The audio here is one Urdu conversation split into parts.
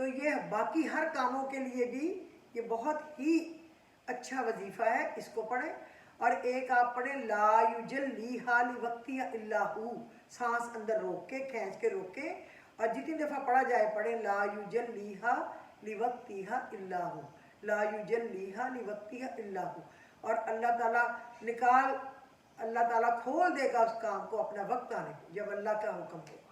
تو یہ باقی ہر کاموں کے لیے بھی یہ بہت ہی اچھا وظیفہ ہے، اس کو پڑھیں۔ اور ایک آپ پڑھیں لا یجلیہا لوقتہا الا ہو، سانس اندر روک کے کھینچ کے روک کے، اور جتنی دفعہ پڑھا جائے پڑھیں لا یجلیہا لوقتہا الا ہو، لا یجلیہا لوقتہا الا ہو، اور اللہ تعالیٰ اللہ تعالیٰ کھول دے گا اس کام کو اپنا وقت آنے کو، جب اللہ کا حکم ہوگا۔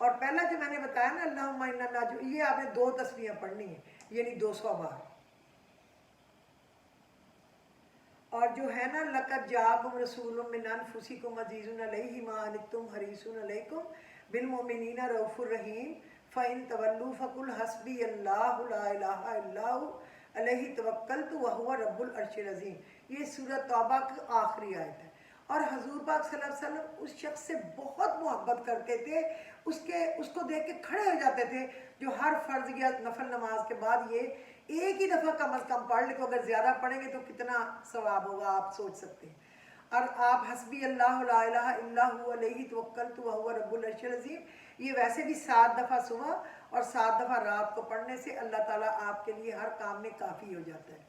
اور پہلا جو میں نے بتایا نا اللہم انا نرجو، یہ آپ نے 2 تسبیحیں پڑھنی ہیں، یعنی 200 بار۔ اور جو ہے نا لقد جاءکم رسول من انفسکم عزیز علیہ ما عنتم حریص علیکم بالمؤمنین رؤوف الرحیم فإن تولوا فقل حسبی اللہ لا الہ الا هو علیہ توکلت وہو رب العرش العظیم۔ یہ سورۃ توبہ کی آخری آیت ہے۔ اور حضور پاک صلی اللہ علیہ وسلم اس شخص سے بہت محبت کرتے تھے، اس کو دیکھ کے کھڑے ہو جاتے تھے جو ہر فرض یا نفل نماز کے بعد یہ ایک ہی دفعہ کم از کم پڑھ لے، تو اگر زیادہ پڑھیں گے تو کتنا ثواب ہوگا آپ سوچ سکتے ہیں۔ اور آپ حسبی اللہ لا الہ الا هو علیہ توکلت وہو رب العرش العظیم، یہ ویسے بھی 7 دفعہ صبح اور 7 دفعہ رات کو پڑھنے سے اللہ تعالیٰ آپ کے لیے ہر کام میں کافی ہو جاتا ہے۔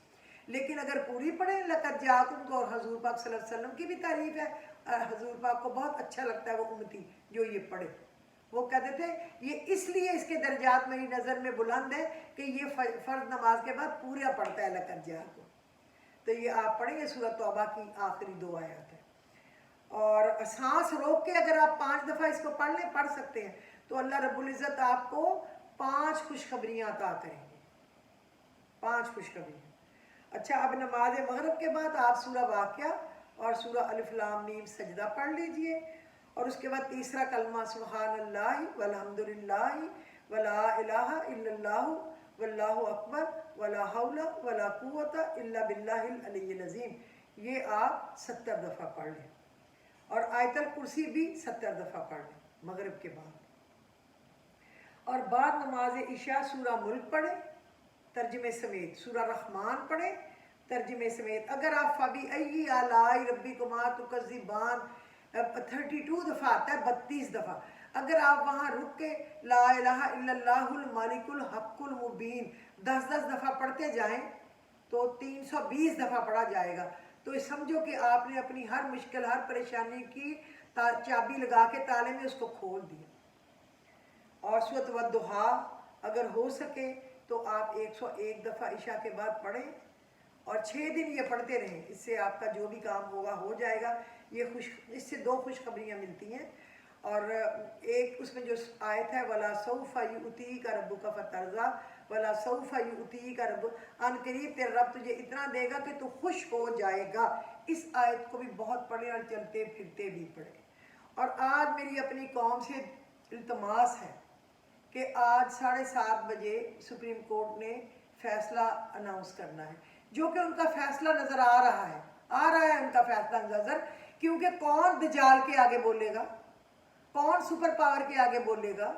لیکن اگر پوری پڑھیں لقد جاءکم تو، اور حضور پاک صلی اللہ علیہ وسلم کی بھی تعریف ہے، اور حضور پاک کو بہت اچھا لگتا ہے وہ امتی جو یہ پڑھے۔ وہ کہتے تھے یہ اس لیے اس کے درجات میری نظر میں بلند ہے کہ یہ فرض نماز کے بعد پورا پڑھتا ہے لقد جاءکم۔ تو یہ آپ پڑھیں، یہ سورۃ توبہ کی آخری 2 آیات ہے۔ اور سانس روک کے اگر آپ 5 دفعہ اس کو پڑھ لیں، پڑھ سکتے ہیں، تو اللہ رب العزت آپ کو 5 خوشخبریاں عطا کریں گے، 5 خوشخبریاں۔ اچھا، اب نماز مغرب کے بعد آپ سورہ واقعہ اور سورہ الف لام میم سجدہ پڑھ لیجئے، اور اس کے بعد تیسرا کلمہ سبحان اللہ والحمد للہ ولا الہ الا اللہ واللہ اکبر ولا حول ولا قوت الا باللہ العلی العظیم، یہ آپ 70 دفعہ پڑھ لیں، اور آیت الکرسی بھی 70 دفعہ پڑھ لیں مغرب کے بعد۔ اور بعد نماز عشاء سورہ ملک پڑھیں ترجمے سمیت، سورہ رحمان پڑھیں ترجمے سمیت۔ اگر آپ فبأي آلاء ربكما تكذبان 32 دفعہ آتا ہے، 32 دفعہ، اگر آپ وہاں رک کے لا الہ الا اللہ الملک الحق المبین 10 دفعہ پڑھتے جائیں تو 320 دفعہ پڑھا جائے گا۔ تو سمجھو کہ آپ نے اپنی ہر مشکل، ہر پریشانی کی چابی لگا کے تالے میں اس کو کھول دیا۔ اور سورۃ والضحیٰ اگر ہو سکے تو آپ 101 دفعہ عشاء کے بعد پڑھیں، اور 6 دن یہ پڑھتے رہیں، اس سے آپ کا جو بھی کام ہوگا ہو جائے گا۔ اس سے 2 خوشخبریاں ملتی ہیں، اور ایک اس میں جو آیت ہے وَلَا سَوْفَ يُؤْتِيكَ رَبُّكَ فَتَرْضَىٰ وَلَا سَوْفَ يُؤْتِيكَ رَبُّكَ، ان قریب تیرا رب تجھے اتنا دے گا کہ تو خوش ہو جائے گا۔ اس آیت کو بھی بہت پڑھیں اور چلتے پھرتے بھی پڑھیں۔ اور آج میری اپنی قوم سے التماس ہے کہ آج 7:30 بجے سپریم کورٹ نے فیصلہ اناؤنس کرنا ہے، جو کہ ان کا فیصلہ نظر آ رہا ہے ان کا فیصلہ نظر، کیونکہ کون دجال کے آگے بولے گا، کون سپر پاور کے آگے بولے گا؟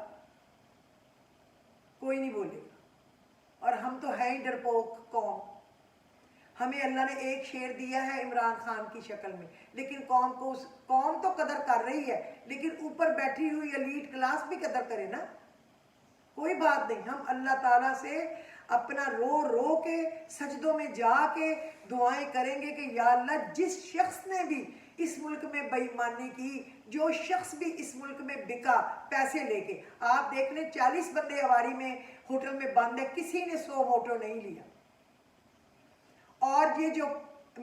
کوئی نہیں بولے گا۔ اور ہم تو ہیں ہی ڈرپوک قوم، ہمیں اللہ نے ایک شیر دیا ہے عمران خان کی شکل میں، لیکن قوم تو قدر کر رہی ہے، لیکن اوپر بیٹھی ہوئی ایلیٹ کلاس بھی قدر کرے نا۔ کوئی بات نہیں، ہم اللہ تعالیٰ سے اپنا رو کے سجدوں میں جا کے دعائیں کریں گے کہ یا اللہ جس شخص نے بھی اس ملک میں بے ایمانی کی، جو شخص بھی اس ملک میں بکا پیسے لے کے، آپ دیکھ لیں 40 بندے اواری میں ہوٹل میں بند ہے، کسی نے 100 موٹو نہیں لیا۔ اور یہ جو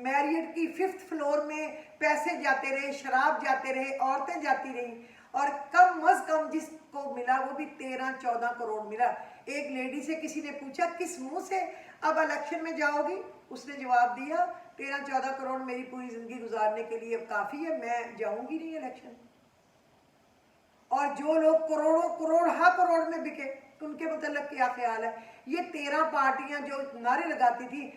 میریٹ کی 5th فلور میں پیسے جاتے رہے، شراب جاتے رہے، عورتیں جاتی رہیں، اور کم از کم جس کو ملا وہ بھی 13-14 کروڑ ملا۔ ایک لیڈی سے کسی نے پوچھا کس منہ سے اب الیکشن میں جاؤ گی؟ اس نے جواب دیا 13-14 کروڑ میری پوری زندگی گزارنے کے لیے کافی ہے، میں جاؤں گی نہیں الیکشن میں۔ اور جو لوگ کروڑ میں بکے، ان کے متعلق کیا خیال ہے؟ یہ 13 پارٹیاں جو نعرے لگاتی تھی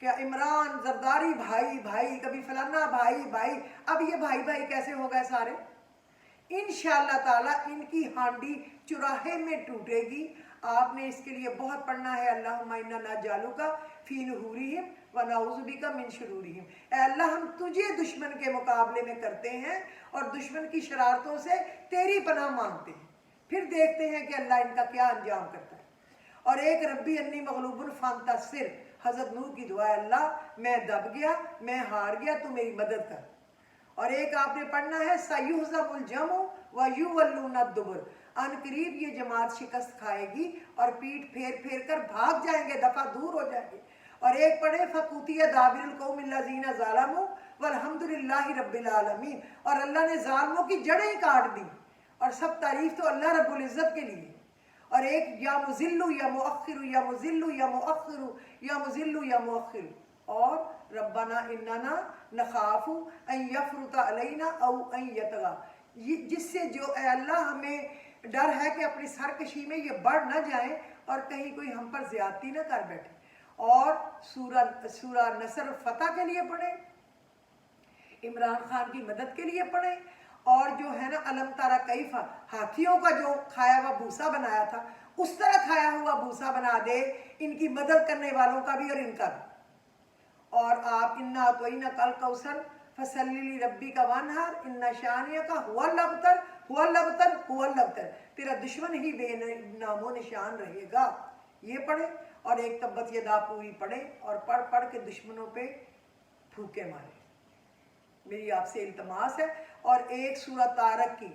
کیا عمران زرداری بھائی بھائی، کبھی فلانا بھائی بھائی، اب یہ بھائی بھائی کیسے ہو گئے سارے؟ انشاءاللہ تعالیٰ ان کی ہانڈی چراہے میں ٹوٹے گی۔ آپ نے اس کے لیے بہت پڑھنا ہے اللہم انا نجعلک فی نحورہم ونعوذ بک من شرورہم۔ اے اللہ ہم تجھے دشمن کے مقابلے میں کرتے ہیں اور دشمن کی شرارتوں سے تیری پناہ مانگتے ہیں۔ پھر دیکھتے ہیں کہ اللہ ان کا کیا انجام کرتا ہے۔ اور ایک ربی انی مغلوب فانتصر، حضرت نوح کی دعا ہے اللہ میں دب گیا، میں ہار گیا، تو میری مدد کر۔ اور ایک آپ نے پڑھنا ہے سَيُهْزَمُ الْجَمْعُ وَيُوَلُّونَ الدُّبُرَ، ان قریب یہ جماعت شکست کھائے گی اور پیٹ پھیر پھیر کر بھاگ جائیں گے، دفعہ دور ہو جائیں گے۔ اور ایک پڑھے فَقُطِعَ دَابِرُ الْقَوْمِ الَّذِينَ ظَلَمُوا وَالْحَمْدُ لِلَّهِ رَبِّ الْعَالَمِينَ، اور اللہ نے ظالموں کی جڑیں ہی کاٹ دی، اور سب تعریف تو اللہ رب العزت کے لیے۔ اور ایک یا مذل یا مؤخر یا مذل یا مؤخر یا مذل یا مؤخر، اور ربنا اننا نخاف ان یفرط علینا او ان یطغی، جس سے جو اے اللہ ہمیں ڈر ہے کہ اپنی سرکشی میں یہ بڑھ نہ جائیں اور کہیں کوئی ہم پر زیادتی نہ کر بیٹھے۔ اور سورہ نصر فتح کے لیے پڑھیں، عمران خان کی مدد کے لیے پڑھیں، اور جو ہے نا علم تارا کیفا، ہاتھیوں کا جو کھایا ہوا بھوسا بنایا تھا اس طرح کھایا ہوا بھوسا بنا دے ان کی مدد کرنے والوں کا بھی اور ان کا بھی۔ اور آپ انا اعطیناک الکوثر فصلی لربک وانحر ان شانئک هو الابتر هو الابتر هو الابتر، تیرا دشمن ہی بے نام و نشان رہے گا، یہ پڑھیں۔ اور ایک تبت یدا پوری پڑھیں اور پڑھ پڑھ کے دشمنوں پہ پھوکے ماریں، میری آپ سے التماس ہے۔ اور ایک سورہ طارق کی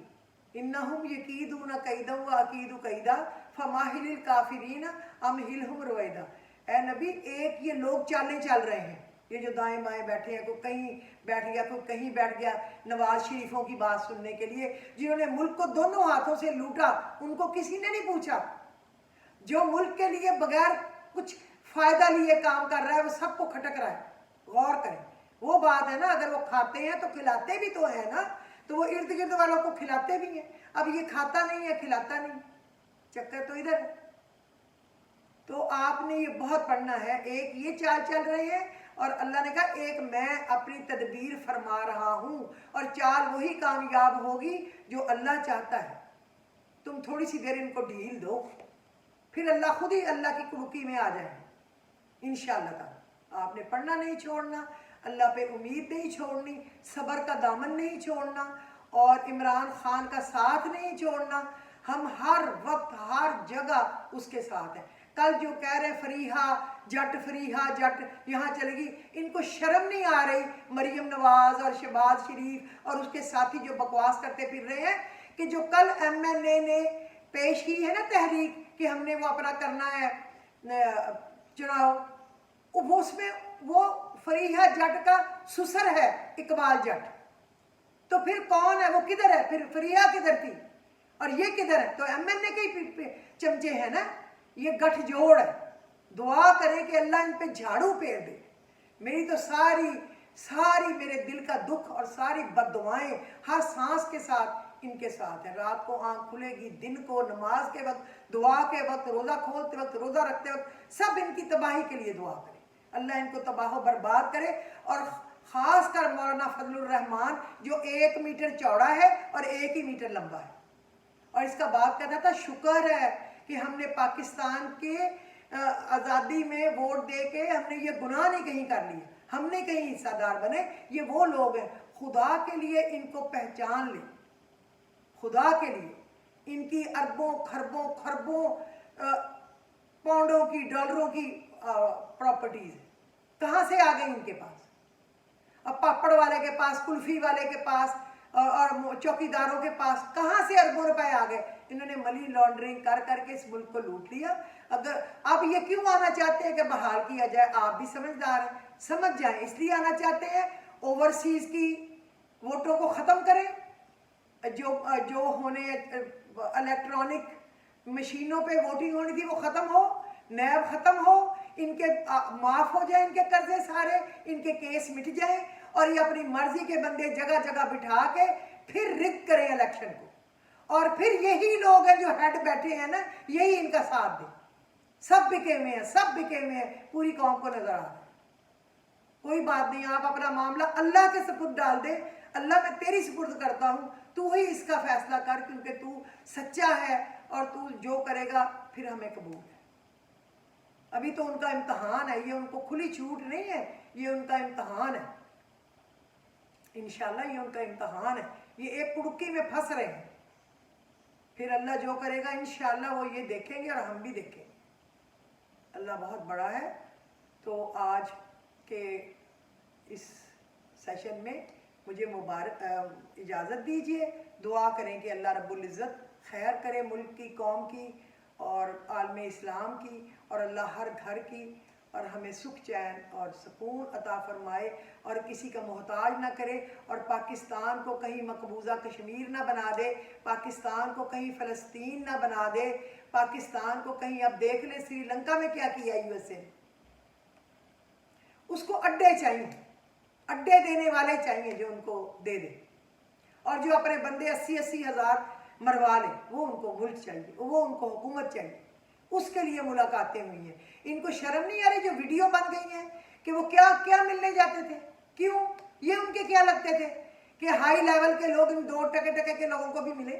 انہم یکیدون کیدا واکید کیدا فماہل الکافرین امہلہم رویدا، اے نبی ایک یہ لوگ چالیں چل رہے ہیں، یہ جو دائیں بائیں بیٹھے ہیں، کوئی کہیں بیٹھ گیا کوئی کہیں بیٹھ گیا نواز شریفوں کی بات سننے کے لیے، جنہوں نے ملک کو دونوں ہاتھوں سے لوٹا، ان کو کسی نے نہیں پوچھا۔ جو ملک کے لیے بغیر کچھ فائدہ لیے کام کر رہا ہے وہ سب کو کھٹک رہا ہے، غور کریں۔ وہ بات ہے نا، اگر وہ کھاتے ہیں تو کھلاتے بھی تو ہیں نا، تو وہ ارد گرد والوں کو کھلاتے بھی ہیں۔ اب یہ کھاتا نہیں ہے کھلاتا نہیں، چکر تو ادھر ہے۔ تو آپ نے یہ بہت پڑھنا ہے، ایک یہ چال چل رہے ہیں، اور اللہ نے کہا ایک میں اپنی تدبیر فرما رہا ہوں، اور چال وہی کامیاب ہوگی جو اللہ چاہتا ہے۔ تم تھوڑی سی دیر ان کو ڈھیل دو، پھر اللہ خود ہی اللہ کی کڑکی میں آ جائیں انشاءاللہ تعالی۔ آپ نے پڑھنا نہیں چھوڑنا، اللہ پہ امید نہیں چھوڑنی، صبر کا دامن نہیں چھوڑنا، اور عمران خان کا ساتھ نہیں چھوڑنا۔ ہم ہر وقت ہر جگہ اس کے ساتھ ہیں۔ کل جو کہہ رہے فریحہ جٹ یہاں چلے گی، ان کو شرم نہیں آ رہی مریم نواز اور شہباز شریف اور اس کے ساتھی جو بکواس کرتے پھر رہے ہیں کہ جو کل ایم این اے نے پیش کی ہے نا تحریک کہ ہم نے وہ اپنا کرنا ہے چناؤ، وہ اس میں وہ فریحہ جٹ کا سسر ہے اقبال جٹ، تو پھر کون ہے وہ، کدھر ہے پھر فریحہ کدھر تھی اور یہ کدھر ہے؟ تو ایم این اے کے ہی چمچے ہیں نا، یہ گٹھ جوڑ ہے۔ دعا کریں کہ اللہ ان پہ جھاڑو پھیر دے۔ میری تو ساری میرے دل کا دکھ اور ساری بد دعائیں ہر سانس کے ساتھ ان کے ساتھ ہیں۔ رات کو آنکھ کھلے گی، دن کو نماز کے وقت، دعا کے وقت، روزہ کھولتے وقت، روزہ رکھتے وقت، سب ان کی تباہی کے لیے دعا کریں، اللہ ان کو تباہ و برباد کرے۔ اور خاص کر مولانا فضل الرحمان جو 1 میٹر چوڑا ہے اور 1 ہی میٹر لمبا ہے، اور اس کا باپ کہتا تھا شکر ہے کہ ہم نے پاکستان کے آزادی میں ووٹ دے کے ہم نے یہ گناہ نہیں کہیں کر لیا، ہم نے کہیں حصہ دار بنے۔ یہ وہ لوگ ہیں، خدا کے لیے ان کو پہچان لیں، خدا کے لیے ان کی اربوں خربوں پاؤنڈوں کی ڈالروں کی پراپرٹیز کہاں سے آ گئی ان کے پاس؟ اب پاپڑ والے کے پاس، کلفی والے کے پاس اور چوکیداروں کے پاس کہاں سے اربوں روپے آ گئے؟ انہوں نے منی لانڈرنگ کر کر کے اس ملک کو لوٹ لیا۔ اگر اب یہ کیوں آنا چاہتے ہیں کہ بحال کیا جائے؟ آپ بھی سمجھدار ہیں، سمجھ جائیں، اس لیے آنا چاہتے ہیں اوورسیز کی ووٹوں کو ختم کریں، جو ہونے الیکٹرانک مشینوں پہ ووٹنگ ہونی تھی وہ ختم ہو، نیب ختم ہو، ان کے معاف ہو جائیں ان کے قرضے سارے، ان کے کیس مٹ جائیں، اور یہ اپنی مرضی کے بندے جگہ جگہ بٹھا کے پھر رگ کریں الیکشن کو، اور پھر یہی لوگ ہیں جو ہیڈ بیٹھے ہیں نا، یہی ان کا ساتھ دیں۔ سب بکے ہوئے ہیں، پوری قوم کو نظر آ رہا ہے۔ کوئی بات نہیں، آپ اپنا معاملہ اللہ کے سپرد ڈال دیں، اللہ میں تیری سپرد کرتا ہوں، تو ہی اس کا فیصلہ کر، کیونکہ تو سچا ہے اور تو جو کرے گا پھر ہمیں قبول ہے۔ ابھی تو ان کا امتحان ہے، یہ ان کو کھلی چھوٹ نہیں ہے، یہ ان کا امتحان ہے، انشاءاللہ یہ ان کا امتحان ہے، یہ ایک کڑکی میں پھنس رہے ہیں۔ پھر اللہ جو کرے گا انشاءاللہ وہ یہ دیکھیں گے اور ہم بھی دیکھیں گے. اللہ بہت بڑا ہے. تو آج کے اس سیشن میں مجھے اجازت دیجیے. دعا کریں کہ اللہ رب العزت خیر کرے ملک کی، قوم کی اور عالم اسلام کی، اور اللہ ہر گھر کی، اور ہمیں سکھ چین اور سکون عطا فرمائے اور کسی کا محتاج نہ کرے، اور پاکستان کو کہیں مقبوضہ کشمیر نہ بنا دے، پاکستان کو کہیں فلسطین نہ بنا دے، پاکستان کو کہیں، اب دیکھ لیں سری لنکا میں کیا کیا یو ایس اے نے. اس کو اڈے چاہیے، اڈے دینے والے چاہیے جو ان کو دے دے، اور جو اپنے بندے 80-80 ہزار مروا لیں وہ ان کو ملک چاہیے، وہ ان کو حکومت چاہیے. اس کے لیے ملاقاتیں ہوئی ہیں. ان کو شرم نہیں آ رہی جو ویڈیو بن گئی ہیں کہ وہ کیا کیا ملنے جاتے تھے؟ کیوں؟ یہ ان کے کیا لگتے تھے کہ ہائی لیول کے لوگ ان 2 ٹکے کے لوگوں کو بھی ملے،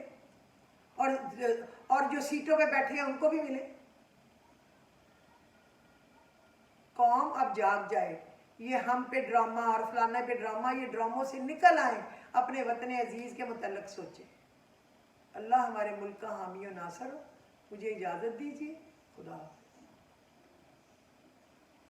اور جو سیٹوں پہ بیٹھے ہیں ان کو بھی ملے. قوم اب جاگ جائے. یہ ہم پہ ڈرامہ اور فلانا پہ ڈرامہ، یہ ڈراموں سے نکل آئیں، اپنے وطن عزیز کے متعلق سوچیں. اللہ ہمارے ملک کا حامی و ناصر ہو. مجھے اجازت دیجیے. خدا حافظ.